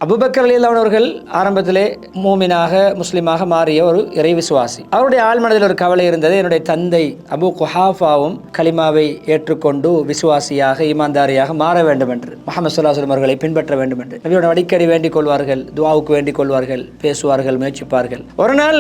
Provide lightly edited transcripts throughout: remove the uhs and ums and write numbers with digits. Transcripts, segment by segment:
Abu Bakr ரலியல்லாஹு அவர்கள் ஆரம்பத்திலே மூமினாக முஸ்லிமாக மாறிய ஒரு இறை விசுவாசி. அவருடைய ஆழ்மனதில் ஒரு கவலை இருந்தது, என்னுடைய தந்தை அபு குஹாஃபாவும் கலிமாவை ஏற்றுக்கொண்டு விசுவாசியாக ஈமான்தாரியாக மாற வேண்டும் என்று, முஹம்மது ஸல்லல்லாஹு அலைஹி வஸல்லம் அவர்களை பின்பற்ற வேண்டும் என்று நபியோட அடிக்கடி வேண்டிக் கொள்வார்கள், துஆவுக்கு வேண்டிக் கொள்வார்கள், பேசுவார்கள், முயற்சிப்பார்கள். ஒரு நாள்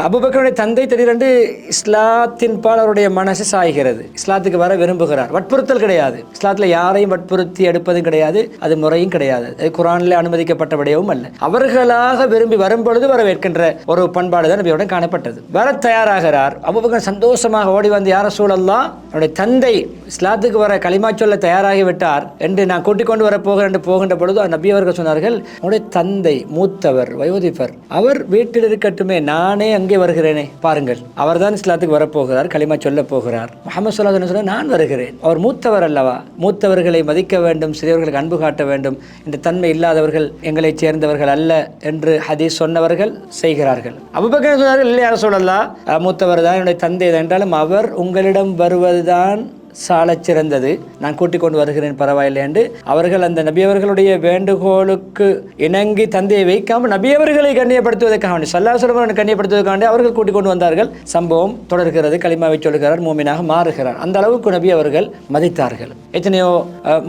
அபூபக்கருடைய தந்தை திடீரென்று இஸ்லாத்தின் பால் அவருடைய மனசு சாய்கிறது, இஸ்லாத்துக்கு வர விரும்புகிறார். வற்புறுத்தல் கிடையாது, இஸ்லாத்தில் யாரையும் வற்புறுத்தி எடுப்பதும் கிடையாது, அது முறையும் கிடையாது, அது குர்ஆனில் அனுமதிக்கப்பட்ட விடயமும் அல்ல. அவர்களாக விரும்பி வரும்பொழுது வரவேற்கின்ற ஒரு பண்பாடு தான் நபியுடன் காணப்பட்டது. வர தயாராகிறார். அபூபக்கர் சந்தோஷமாக ஓடி வந்து, யா ரசூலல்லாஹ், என்னுடைய தந்தை இஸ்லாத்துக்கு வர கலிமா சொல்ல தயாராகிவிட்டார் என்று நான் கூட்டிக் கொண்டு வர போகிறேன் என்று போகின்ற பொழுது நபி அவர்கள் சொன்னார்கள், உன்னுடைய தந்தை மூத்தவர், வயோதிபர், அவர் வீட்டில் இருக்கட்டுமே, நானே அங்கே வருகிறேனே, பாருங்கள், அவர் தான் இஸ்லாத்துக்கு வரப்போகிறார், கலிமா சொல்ல போகிறார். முஹம்மது ஸல்லல்லாஹு அலைஹி வஸல்லம் நான் வருகிறேன், அவர் மூத்தவர் அல்லவா, மூத்தவர்களை மதிக்க வேண்டும், சிறியவர்களுக்கு அன்பு காட்ட வேண்டும், இந்த தன்மை இல்லாதவர்கள் எங்களைச் சேர்ந்தவர்கள் அல்ல என்று ஹதீஸ் சொன்னவர்கள் செய்கிறார்கள். அபூபக்கர் சொன்னார்கள், இல்லை யா ரசூலல்லாஹ், மூத்தவர் தான், என்னுடைய தந்தை என்றாலும் அவர் உங்களிடம் வருவதுதான் சாலச் சிறந்தது, நான் கூட்டிக் கொண்டு வருகிறேன், பரவாயில்லை என்று அவர்கள் அந்த நபியவர்களுடைய வேண்டுகோளுக்கு இணங்கி தந்தையை வைக்காமல் நபியவர்களை கண்ணியப்படுத்துவதற்காக, ஸல்லல்லாஹு அலைஹி வஸல்லம் கண்ணியப்படுத்துவதற்காக அவர்கள் கூட்டிக் கொண்டு வந்தார்கள். சம்பவம் தொடர்கிறது, கலிமாவை சொல்கிறார், மூமினாக மாறுகிறார். அந்த அளவுக்கு நபி அவர்கள் மதித்தார்கள். எத்தனையோ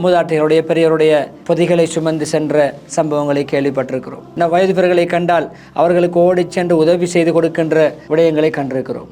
மூதாட்டிகளுடைய பெரியவருடைய பொதிகளை சுமந்து சென்ற சம்பவங்களை கேள்விப்பட்டிருக்கிறோம். வயதுபர்களை கண்டால் அவர்களுக்கு ஓடி சென்று உதவி செய்து கொடுக்கின்ற விடயங்களை கண்டிருக்கிறோம்.